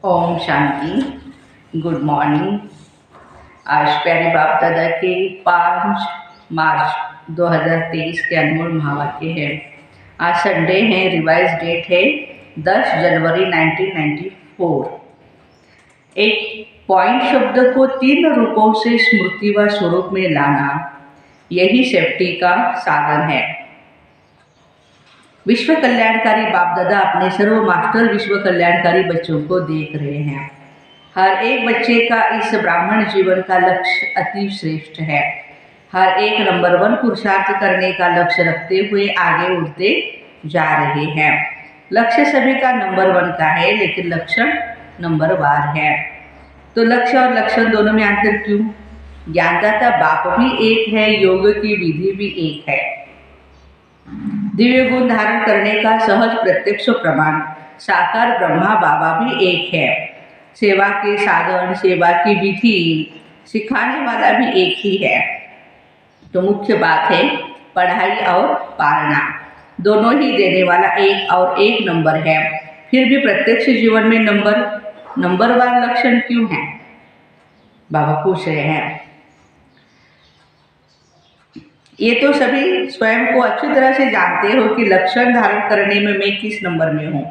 Om Shanti. Good morning. आज प्यारे बाप दादा के 5 मार्च 2023 के अनमोल महावाक्य है। आज संडे है, रिवाइज डेट है 10 जनवरी 1994। एक पॉइंट शब्द को 3 रूपों से स्मृति व स्वरूप में लाना, यही सेफ्टी का साधन है। विश्व कल्याणकारी बाप दादा अपने सर्व मास्टर विश्व कल्याणकारी बच्चों को देख रहे हैं। हर एक बच्चे का इस ब्राह्मण जीवन का लक्ष्य अति श्रेष्ठ है। हर एक नंबर 1 पुरुषार्थ करने का लक्ष्य रखते हुए आगे उठते जा रहे हैं। लक्ष्य सभी का नंबर 1 का है, लेकिन लक्षण नंबर वार है। तो लक्ष्य और लक्षण दोनों में अंतर क्यों? ज्ञानदाता बाप भी एक है, योग की विधि भी एक है। दिव्य गुण धारण करने का सहज प्रत्यक्ष प्रमाण साकार ब्रह्मा बाबा भी एक है। सेवा के साधन, सेवा की विधि सिखाने वाला भी एक ही है। तो मुख्य बात है पढ़ाई और पालना, दोनों ही देने वाला एक और एक नंबर है। फिर भी प्रत्यक्ष जीवन में नंबरवार लक्षण क्यों है? बाबा पूछ रहे हैं। ये तो सभी स्वयं को अच्छी तरह से जानते हो कि लक्षण धारण करने में मैं किस नंबर में हूँ।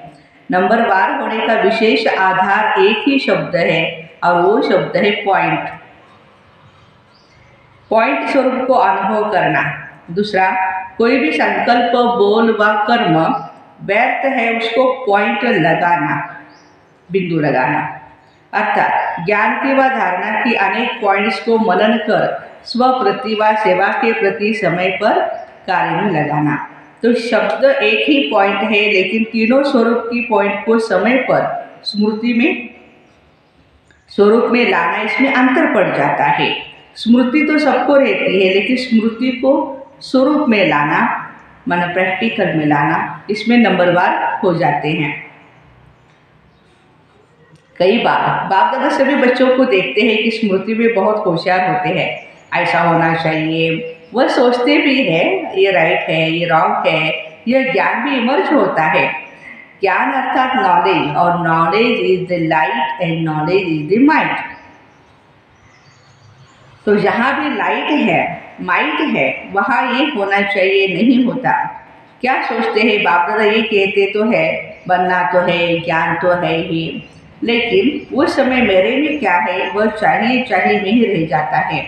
नंबरवार होने का विशेष आधार एक ही शब्द है, और वो शब्द है पॉइंट। पॉइंट स्वरूप को अनुभव करना। दूसरा, कोई भी संकल्प, बोल व कर्म व्यर्थ है, उसको पॉइंट लगाना, बिंदु लगाना। अर्थात ज्ञान की व धारणा की अनेक पॉइंट्स को मनन कर स्व प्रति व सेवा के प्रति समय पर कार्य में लगाना। तो शब्द एक ही पॉइंट है, लेकिन तीनों स्वरूप की पॉइंट को समय पर स्मृति में स्वरूप में लाना, इसमें अंतर पड़ जाता है। स्मृति तो सबको रहती है, लेकिन स्मृति को स्वरूप में लाना, माना प्रैक्टिकल में लाना, इसमें नंबरवार हो जाते हैं। कई बार बाप दादा सभी बच्चों को देखते हैं कि स्मृति में बहुत होशियार होते हैं, ऐसा होना चाहिए, वह सोचते भी है ये राइट है, ये रॉन्ग है, यह ज्ञान भी इमर्ज होता है। ज्ञान अर्थात नॉलेज, और knowledge is the light and knowledge is the might. तो जहाँ भी लाइट है, माइट है, वहाँ ये होना चाहिए, नहीं होता। क्या सोचते हैं बाप दादा? ये कहते तो है बनना तो है, ज्ञान तो है ही, लेकिन उस समय मेरे में क्या है, वह चाहिए में ही रह जाता है।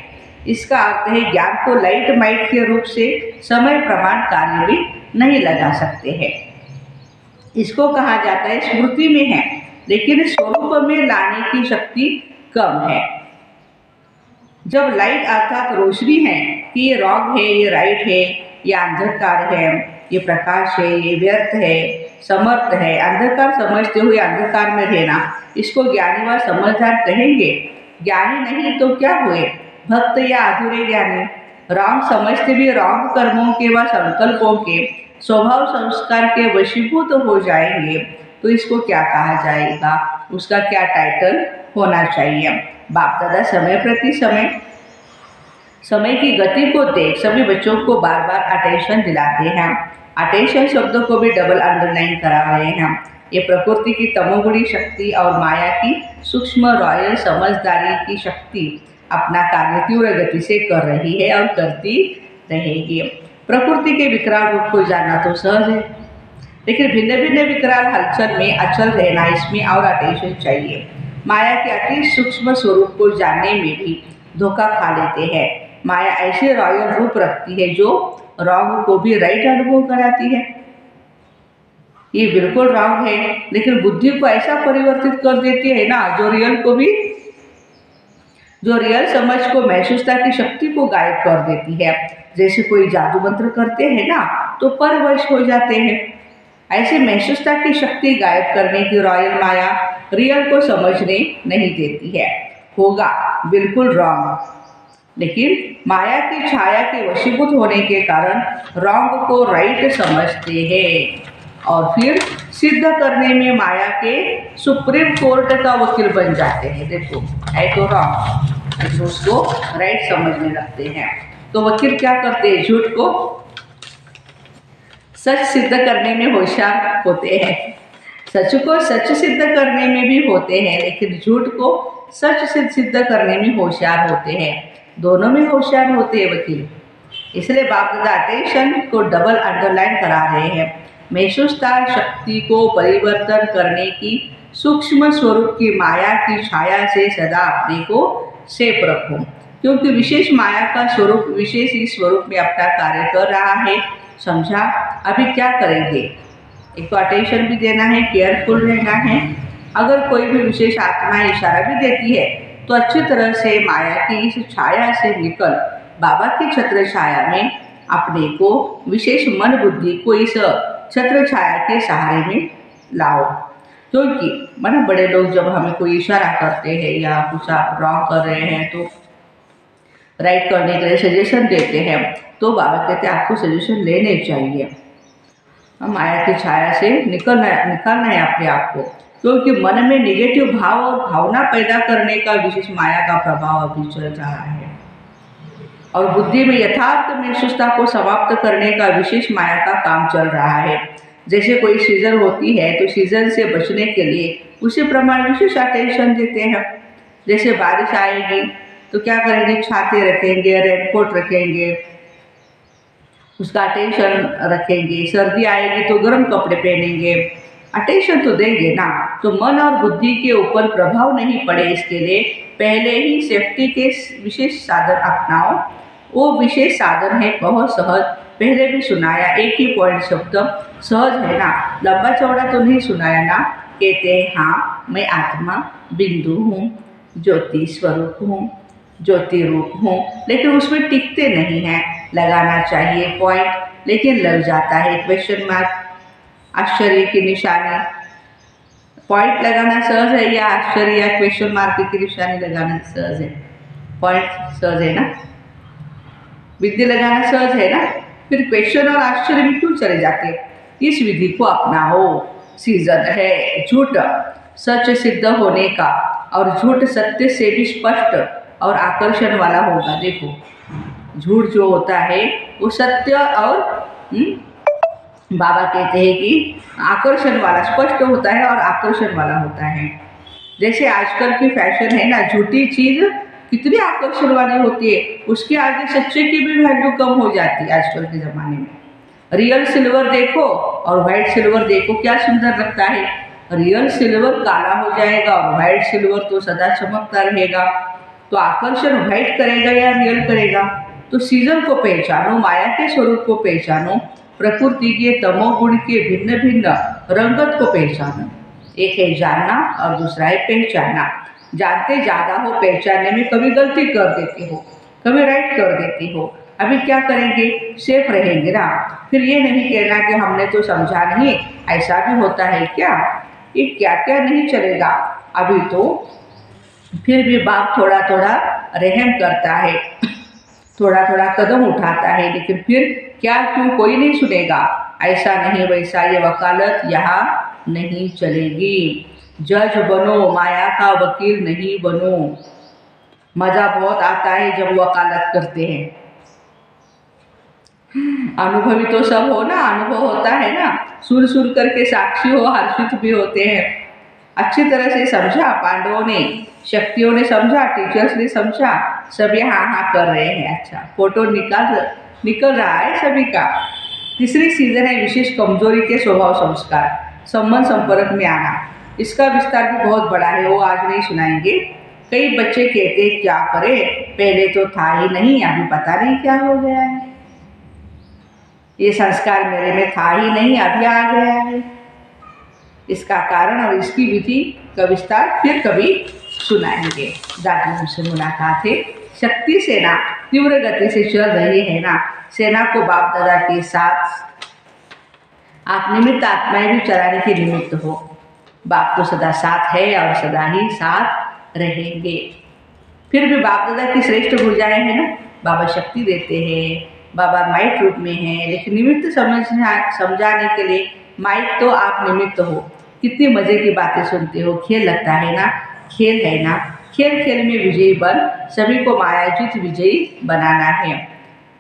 इसका अर्थ है ज्ञान को लाइट माइट के रूप से समय प्रमाण कार्य में नहीं लगा सकते हैं। इसको कहा जाता है स्मृति में है, लेकिन स्वरूप में लाने की शक्ति कम है। जब लाइट अर्थात रोशनी है कि ये रॉन्ग है, ये राइट है, ये अंधकार है, ये प्रकाश है, ये व्यर्थ है, समर्थ है, अंधकार समझते हुए अंधकार में रहना, इसको ज्ञानी व समझदार कहेंगे। ज्ञानी नहीं तो क्या हुए? भक्त या अधूरे ज्ञानी। रॉन्ग समझते भी रॉन्ग कर्मों के व संकल्पों के स्वभाव संस्कार के वशीभूत हो जाएंगे, तो इसको क्या कहा जाएगा? उसका क्या टाइटल होना चाहिए? बाप दादा समय प्रति समय की गति को देख सभी बच्चों को बार बार अटेंशन दिलाते हैं। अटेंशन शब्दों को भी डबल अंडरलाइन करा रहे हैं। ये प्रकृति की तमोगुणी शक्ति और माया की सूक्ष्म रॉयल समझदारी की शक्ति अपना कार्य तीव्र गति से कर रही है और करती रहेगी। प्रकृति के विकराल रूप को जानना तो सहज है, लेकिन भिन्न भिन्न विकराल हलचल में अचल रहना, इसमें और अटेंशन चाहिए। माया के अति सूक्ष्म स्वरूप को जानने में भी धोखा खा लेते हैं। माया ऐसे रॉयल रूप रखती है जो रॉन्ग को भी राइट अनुभव कराती है। ये बिल्कुल रॉन्ग है, लेकिन बुद्धि को ऐसा परिवर्तित कर देती है ना, जो रियल समझ को, महसूसता की शक्ति को गायब कर देती है। जैसे कोई जादू मंत्र करते हैं ना, तो परवश हो जाते हैं। ऐसे महसूसता की शक्ति गायब करने की रॉयल माया रियल को समझने नहीं देती है। होगा बिल्कुल रॉन्ग, लेकिन माया की छाया के वशीभूत होने के कारण रॉन्ग को राइट समझते हैं, और फिर सिद्ध करने में माया के सुप्रीम कोर्ट का वकील बन जाते हैं। देखो है तो रॉन्ग, लेकिन उसको राइट समझने लगते हैं। तो वकील क्या करते हैं? झूठ को सच सिद्ध करने में होशियार होते हैं। सच को सच सिद्ध करने में भी होते हैं, लेकिन झूठ को सच से सिद्ध करने में होशियार होते हैं। दोनों में होशियार होते हैं वकील। इसलिए बाप दादा अटेंशन को डबल अंडरलाइन करा रहे हैं। महसूसता शक्ति को परिवर्तन करने की सूक्ष्म स्वरूप की माया की छाया से सदा अपने को सेफ रखो, क्योंकि विशेष माया का स्वरूप विशेष ही स्वरूप में अपना कार्य कर रहा है। समझा? अभी क्या करेंगे? एक तो अटेंशन भी देना है, केयरफुल रहना है। अगर कोई भी विशेष आत्मा इशारा भी देती है तो अच्छी तरह से माया की इस छाया से निकल बाबा की छत्र छाया में अपने को विशेष मन बुद्धि को इस छत्र छाया के सहारे में लाओ। क्योंकि माना बड़े लोग जब हमें कोई इशारा करते हैं या कुछ आप रॉन्ग कर रहे हैं तो राइट करने के लिए सजेशन देते हैं, तो बाबा कहते हैं आपको सजेशन लेने चाहिए। माया की छाया से निकलना है अपने आप को, क्योंकि मन में निगेटिव भाव और भावना पैदा करने का विशेष माया का प्रभाव अभी चल रहा है, और बुद्धि में यथार्थ महसूसता को समाप्त करने का विशेष माया का काम चल रहा है। जैसे कोई सीजन होती है तो सीजन से बचने के लिए उसी प्रमाण विशेष अटेंशन देते हैं। जैसे बारिश आएगी तो क्या करेंगे? छाते रखेंगे, रेनकोट रखेंगे, उसका अटेंशन रखेंगे। सर्दी आएगी तो गर्म कपड़े पहनेंगे, अटेंशन तो देंगे ना। तो मन और बुद्धि के ऊपर प्रभाव नहीं पड़े इसके लिए पहले ही सेफ्टी के विशेष साधन अपनाओ। वो विशेष साधन है बहुत सहज, पहले भी सुनाया, एक ही पॉइंट शब्द सहज है ना, लंबा चौड़ा तो नहीं सुनाया ना। कहते हैं हाँ मैं आत्मा बिंदु हूँ, ज्योति स्वरूप हूँ, ज्योति रूप हूँ, लेकिन उसमें टिकते नहीं हैं। लगाना चाहिए पॉइंट, लेकिन लग जाता है क्वेश्चन मार्क, आश्चर्य की निशानी। पॉइंट लगाना सहज है या आश्चर्य या क्वेश्चन मार्क की निशानी लगाना सहज है? पॉइंट सहज है ना, विधि लगाना सहज है ना, फिर क्वेश्चन और आश्चर्य में क्यों चले जाते? इस विधि को अपनाओ। सीजन है झूठ सच सिद्ध होने का, और झूठ सत्य से भी स्पष्ट और आकर्षण वाला होगा। देखो झूठ जो होता है वो सत्य और बाबा कहते हैं कि आकर्षण वाला स्पष्ट होता है और आकर्षण वाला होता है। जैसे आजकल की फैशन है ना, झूठी चीज़ कितनी आकर्षण वाली होती है, उसके आगे सच्चे की भी वैल्यू कम हो जाती है आजकल के ज़माने में। रियल सिल्वर देखो और वाइट सिल्वर देखो, क्या सुंदर लगता है। रियल सिल्वर काला हो जाएगा और वाइट सिल्वर तो सदा चमकता रहेगा। तो आकर्षण वाइट करेगा या रियल करेगा? तो सीजन को पहचानो, माया के स्वरूप को पहचानो, प्रकृति के तमोगुण के भिन्न भिन्न रंगत को पहचानो। एक है जानना और दूसरा है पहचानना। जानते ज़्यादा हो, पहचानने में कभी गलती कर देते हो, कभी राइट कर देते हो। अभी क्या करेंगे? सेफ रहेंगे ना। फिर ये नहीं कहना कि हमने तो समझा नहीं, ऐसा भी होता है क्या? ये क्या क्या नहीं चलेगा। अभी तो फिर भी बाप थोड़ा थोड़ा रहम करता है, थोड़ा थोड़ा कदम उठाता है, लेकिन फिर क्या क्यों कोई नहीं सुनेगा? ऐसा नहीं वैसा, ये वकालत यहाँ नहीं चलेगी। जज बनो, माया का वकील नहीं बनो। मज़ा बहुत आता है जब वकालत करते हैं। अनुभवी तो सब हो ना, अनुभव होता है ना, सुन सुन करके साक्षी हो, हर्षित भी होते हैं। अच्छी तरह से समझा पांडवों ने, शक्तियों ने समझा, टीचर्स ने समझा, सब यहाँ हाँ कर रहे हैं। अच्छा, फोटो निकल रहा है सभी का। तीसरी सीजन है विशेष कमजोरी के स्वभाव संस्कार, संबंध संपर्क में आना। इसका विस्तार भी बहुत बड़ा है, वो आज नहीं सुनाएंगे। कई बच्चे कहते क्या करें, पहले तो था ही नहीं, अभी पता नहीं क्या हो गया है। ये संस्कार मेरे में था ही नहीं, अभी आ गया है। इसका कारण और इसकी विधि का विस्तार फिर कभी सुनाएंगे। दादी से मुलाकात है। शक्ति सेना तीव्र गति से चल रही है ना, सेना को बाप दादा के साथ आप निमित्त आत्माएं भी चलाने के निमित्त हो। बाप तो सदा साथ है और सदा ही साथ रहेंगे। फिर भी बाप दादा की श्रेष्ठ भुजाएं हैं ना, बाबा शक्ति देते हैं, बाबा माइक रूप में है, लेकिन निमित्त समझाने के लिए माइक तो आप निमित्त हो। कितनी मज़े की बातें सुनते हो, खेल लगता है ना, खेल है ना। खेल खेल में विजयी बन, सभी को मायाजीत विजयी बनाना है।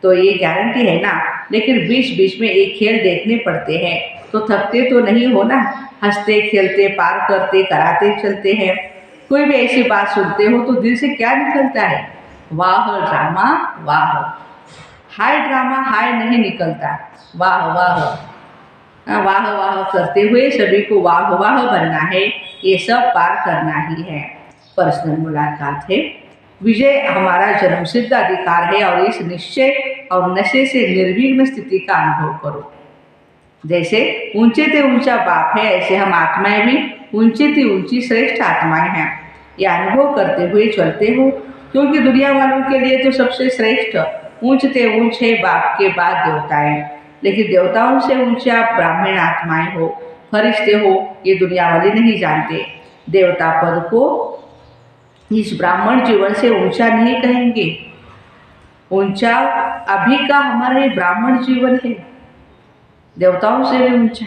तो ये गारंटी है ना। लेकिन बीच बीच में एक खेल देखने पड़ते हैं तो थकते तो नहीं हो ना। हंसते खेलते पार करते कराते चलते हैं। कोई भी ऐसी बात सुनते हो तो दिल से क्या निकलता है? वाह ड्रामा वाह। हाय ड्रामा हाय नहीं निकलता, वाह वाह। वाह वाह करते हुए सभी को वाह वाह बनना है, ये सब पार करना ही है। पर्सनल मुलाकात है। विजय हमारा जन्मसिद्ध अधिकार है और इस निश्चय और नशे से निर्विघ्न स्थिति का अनुभव करो। जैसे ऊंचे से ऊंचा बाप है, ऐसे हम आत्माएं भी ऊंची से ऊंची श्रेष्ठ आत्माएं हैं। यह अनुभव करते हुए चलते हो, क्योंकि दुनिया वालों के लिए तो सबसे श्रेष्ठ ऊंचते ऊंचे बाप के बाद देवताएं, लेकिन देवताओं से ऊंचे आप ब्राह्मण आत्माएं हो, फरिश्ते हो, ये दुनिया वाले नहीं जानते। देवता पद को इस ब्राह्मण जीवन से ऊंचा नहीं कहेंगे। ऊंचा अभी का हमारा ये ब्राह्मण जीवन है, देवताओं से भी ऊंचा।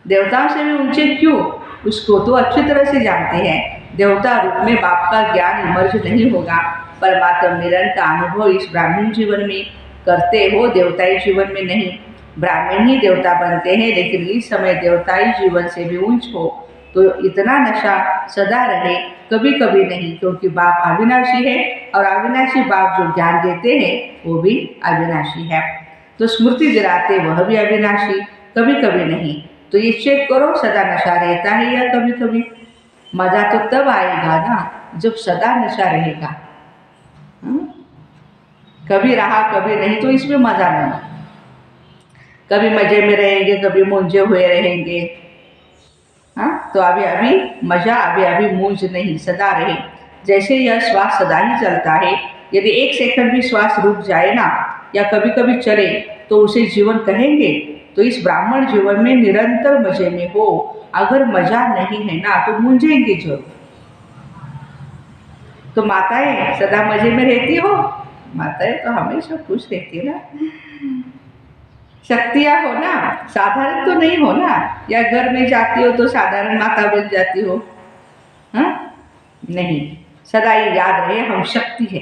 देवताओं से भी ऊंचे क्यों? उसको तो अच्छी तरह से जानते हैं। देवता रूप में बाप का ज्ञान इमर्ज नहीं होगा। परमात्मा मिलन का अनुभव इस ब्राह्मण जीवन में करते हो, देवताई जीवन में नहीं। ब्राह्मण ही देवता बनते हैं, लेकिन इस समय देवताई जीवन से भी ऊंच हो तो इतना नशा सदा रहे, कभी कभी नहीं, क्योंकि बाप अविनाशी है और अविनाशी बाप जो ज्ञान देते हैं वो भी अविनाशी है। तो स्मृति दिलाते वह भी अविनाशी, कभी कभी नहीं। तो ये चेक करो, सदा नशा रहता है या कभी कभी? मजा तो तब आएगा ना जब सदा नशा रहेगा। कभी रहा कभी नहीं तो इसमें मजा नहीं। कभी मजे में रहेंगे, कभी मूंझे हुए रहेंगे। हाँ, तो अभी अभी मजा, अभी अभी मूंझ नहीं, सदा रहे। जैसे यह श्वास सदा ही चलता है, यदि एक सेकंड भी श्वास रुक जाए ना या कभी कभी चले तो उसे जीवन कहेंगे। तो इस ब्राह्मण जीवन में निरंतर मजे में हो। अगर मजा नहीं है ना तो मूंझेंगे जरूर। तो माताएं सदा मजे में रहती हो? माताएं तो हमेशा खुश रहती है ना। शक्तियाँ हो ना, साधारण तो नहीं हो ना। या घर में जाती हो तो साधारण माता बन जाती हो? हाँ, नहीं। सदा ये याद रहे हम शक्ति है।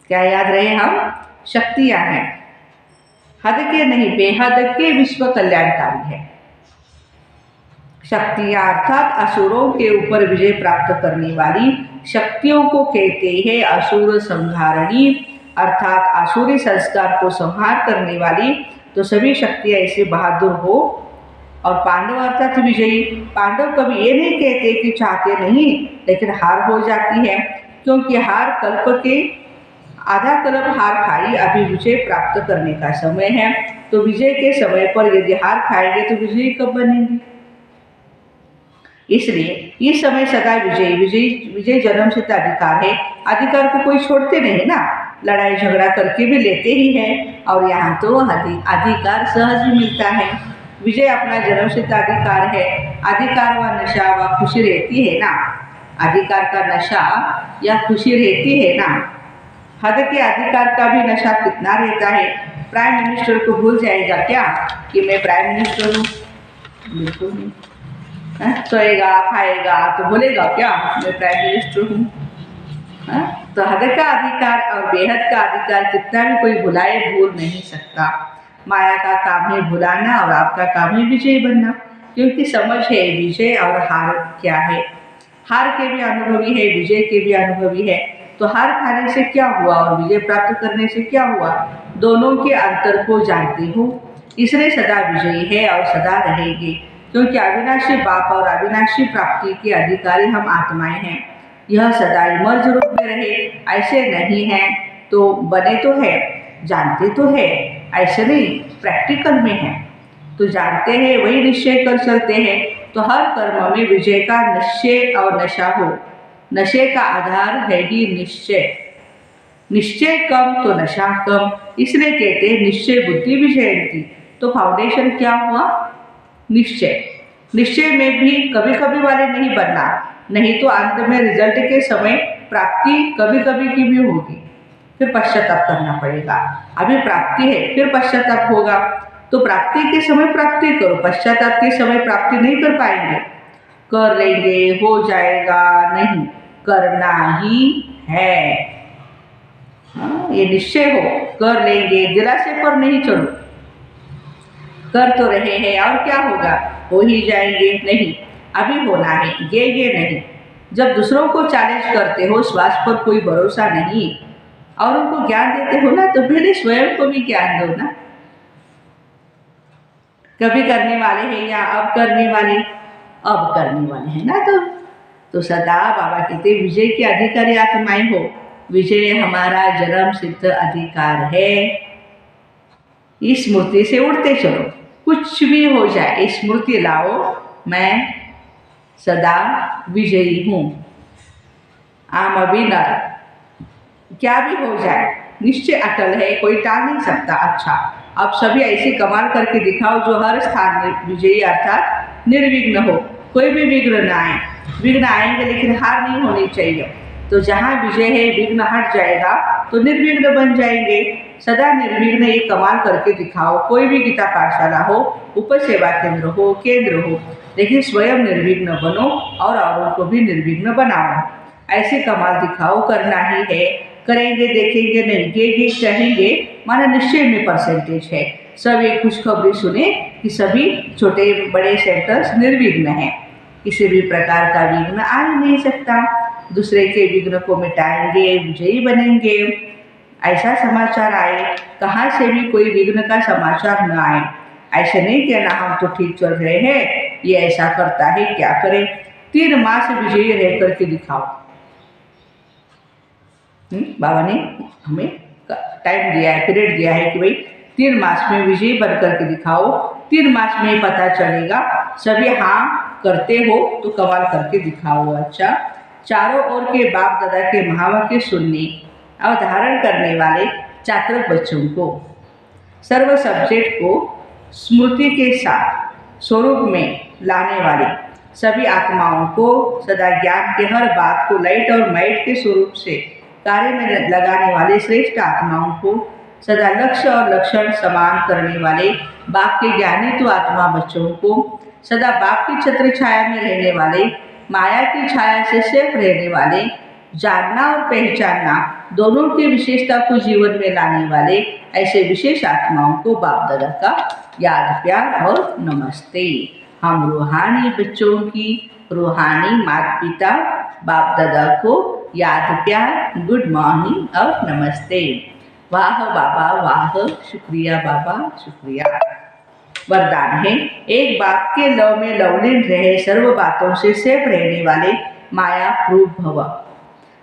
क्या याद रहे? हम शक्तियाँ हैं। हद के नहीं, बेहद के विश्व कल्याणकारी है। शक्तियाँ अर्थात असुरों के ऊपर विजय प्राप्त करने वाली शक्तियों को कहते हैं असुर संहारणी, अर्थात आसुरी संस्कार को संहार करने वाली। तो सभी शक्तियाँ ऐसे बहादुर हो। और पांडव अर्थात विजयी। पांडव कभी ये नहीं कहते कि चाहते नहीं, लेकिन हार हो जाती है, क्योंकि हार कल्प के आधा कल्प हार खाई, अभी विजय प्राप्त करने का समय है। तो विजय के समय पर यदि हार खाएंगे तो विजयी कब बनेंगे? इसलिए इस समय सदा विजय विजय विजय जन्म सिद्ध अधिकार है। अधिकार को कोई छोड़ते नहीं ना, लड़ाई झगड़ा करके भी लेते ही है। और यहाँ तो अधिकार सहज ही मिलता है। विजय अपना जन्म सिद्ध अधिकार है। अधिकार व नशा व खुशी रहती है ना। अधिकार का नशा या खुशी रहती है ना। हद के अधिकार का भी नशा कितना रहता है। प्राइम मिनिस्टर को भूल जाएगा क्या कि मैं प्राइम मिनिस्टर हूँ? बिल्कुल नहीं। सोएगा खाएगा तो बोलेगा क्या मैं प्राइम मिनिस्टर हूँ? तो हद का अधिकार और बेहद का अधिकार कितना भी कोई भुलाए, भूल नहीं सकता। माया का काम है भुलाना और आपका काम है विजय बनना, क्योंकि समझ है विजय और हार क्या है। हार के भी अनुभवी है, विजय के भी अनुभवी है। तो हार खाने से क्या हुआ और विजय प्राप्त करने से क्या हुआ, दोनों के अंतर को जानते हो। इसलिए सदा विजयी है और सदा रहेंगे, क्योंकि अविनाशी बाप और अविनाशी प्राप्ति के अधिकारी हम आत्माएं हैं। यह सदा इमर्ज रूप में रहे, ऐसे नहीं है तो बने तो है, जानते तो है, ऐसे नहीं प्रैक्टिकल में है। तो जानते हैं वही निश्चय कर चलते हैं। तो हर कर्म में विजय का निश्चय और नशा हो। नशे का आधार है ही निश्चय। निश्चय कम तो नशा कम, इसलिए कहते हैं निश्चय बुद्धि विजयंती। तो फाउंडेशन क्या हुआ? निश्चय। निश्चय में भी कभी कभी वाले नहीं बनना, नहीं तो अंत में रिजल्ट के समय प्राप्ति कभी कभी की भी होगी, फिर पश्चाताप करना पड़ेगा। अभी प्राप्ति है फिर पश्चाताप होगा, तो प्राप्ति के समय प्राप्ति करो, पश्चाताप के समय प्राप्ति नहीं कर पाएंगे। कर लेंगे हो जाएगा, नहीं, करना ही है। हाँ, ये निश्चय हो, कर लेंगे, दिलासे पर नहीं चलो, कर तो रहे हैं और क्या होगा, हो ही जाएंगे, नहीं अभी होना है, ये नहीं। जब दूसरों को चैलेंज करते हो, श्वास पर कोई भरोसा नहीं और उनको ज्ञान देते हो ना, तो पहले स्वयं को भी ज्ञान दो ना। कभी करने वाले हैं या अब करने वाले, अब करने वाले हैं ना। तो सदा बाबा कहते विजय के अधिकारी आत्माएं हो, विजय हमारा जन्म सिद्ध अधिकार है। इस स्मृति से उड़ते चलो, कुछ भी हो जाए स्मृति लाओ, मैं सदा विजयी हूँ। आम अविनर, क्या भी हो जाए निश्चय अटल है, कोई टाल नहीं सकता। अच्छा, अब सभी ऐसे कमाल करके दिखाओ जो हर स्थान में विजयी अर्थात निर्विघ्न हो, कोई भी विघ्न न आए। विघ्न आएंगे लेकिन हार नहीं होनी चाहिए। तो जहाँ विजय है, विघ्न हट जाएगा तो निर्विघ्न बन जाएंगे। सदा निर्विघ्न ये कमाल करके दिखाओ। कोई भी गीता पाठशाला हो, उप सेवा केंद्र हो, लेकिन स्वयं निर्विघ्न बनो और औरों को भी निर्विघ्न बनाओ। ऐसे कमाल दिखाओ, करना ही है। करेंगे देखेंगे नहीं, ये कहेंगे माना निश्चय में परसेंटेज है। सब एक खुशखबरी सुने कि सभी छोटे बड़े सेंटर्स निर्विघ्न हैं, किसी भी प्रकार का विघ्न आ ही नहीं सकता। दूसरे के विघ्न को मिटाएंगे, विजयी बनेंगे। ऐसा समाचार आए, कहाँ से भी कोई विघ्न का समाचार न आए। ऐसे नहीं कहना हम तो ठीक चल रहे हैं, ये ऐसा करता है, क्या करें। 3 मास विजयी रह करके दिखाओ। बाबा ने हमें टाइम दिया है, पीरियड दिया है कि भाई 3 मास में विजयी बन करके दिखाओ। 3 मास में पता चलेगा, सभी हाँ करते हो तो कमाल करके दिखाओ। अच्छा, चारों ओर के बाप दादा के महावाक्य सुनने अवधारण करने वाले चातक बच्चों को, सर्व सब्जेक्ट को स्मृति के साथ स्वरूप में लाने वाले सभी आत्माओं को, सदा ज्ञान के हर बात को लाइट और माइट के स्वरूप से कार्य में लगाने वाले श्रेष्ठ आत्माओं को, सदा लक्ष्य और लक्षण समान करने वाले बाप के ज्ञानी तो आत्मा बच्चों को, सदा बाप की छत्र छाया में रहने वाले, माया की छाया से सेफ रहने वाले, जानना और पहचानना दोनों की विशेषता को जीवन में लाने वाले ऐसे विशेष आत्माओं को बाप दादा का याद प्यार और नमस्ते। हम रूहानी बच्चों की, रूहानी माता पिता बाप दादा को याद प्यार, गुड मॉर्निंग और नमस्ते। वाह बाबा वाह, शुक्रिया बाबा शुक्रिया। वरदान है, एक बाप के लव में लवलीन रहे, सर्व बातों से सेफ रहने वाले माया प्रूफ भव।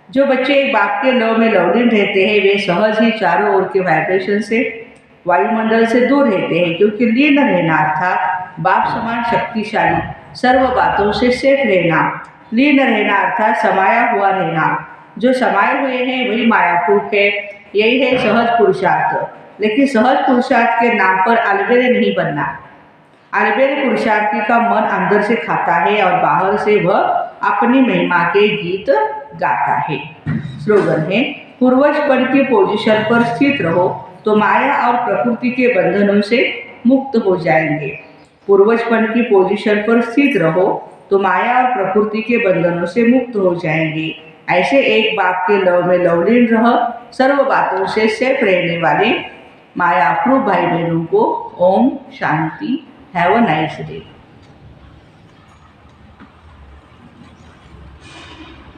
जो बच्चे एक बाप के लव में लवलीन रहते हैं, वे सहज ही चारों ओर के वाइब्रेशन से, वायुमंडल से दूर रहते हैं, क्योंकि लीन रहना अर्थात बाप समान शक्तिशाली, सर्व बातों से सेफ रहना। लीन रहना अर्थात समाया हुआ रहना। जो समाये हुए हैं वही माया प्रूफ है। यही है सहज पुरुषार्थ। लेकिन सहज पुरुषार्थ के नाम पर अलबेले नहीं बनना। अलबेले पुरुषार्थी का मन अंदर से खाता है और बाहर से वह अपनी महिमा के गीत गाता है। स्लोगन है, पूर्वजपन के पोजीशन पर स्थित रहो तो माया और प्रकृति के बंधनों से मुक्त हो जाएंगे। पूर्वजपन की पोजीशन पर स्थित रहो तो माया और प्रकृति के बंधनों से मुक्त हो जाएंगे। ऐसे एक बाप के लव में लवलीन रह, सर्व बातों से सेफ रहने वाले माया प्रूफ भाई बहनों को ओम शांति। Have a nice day.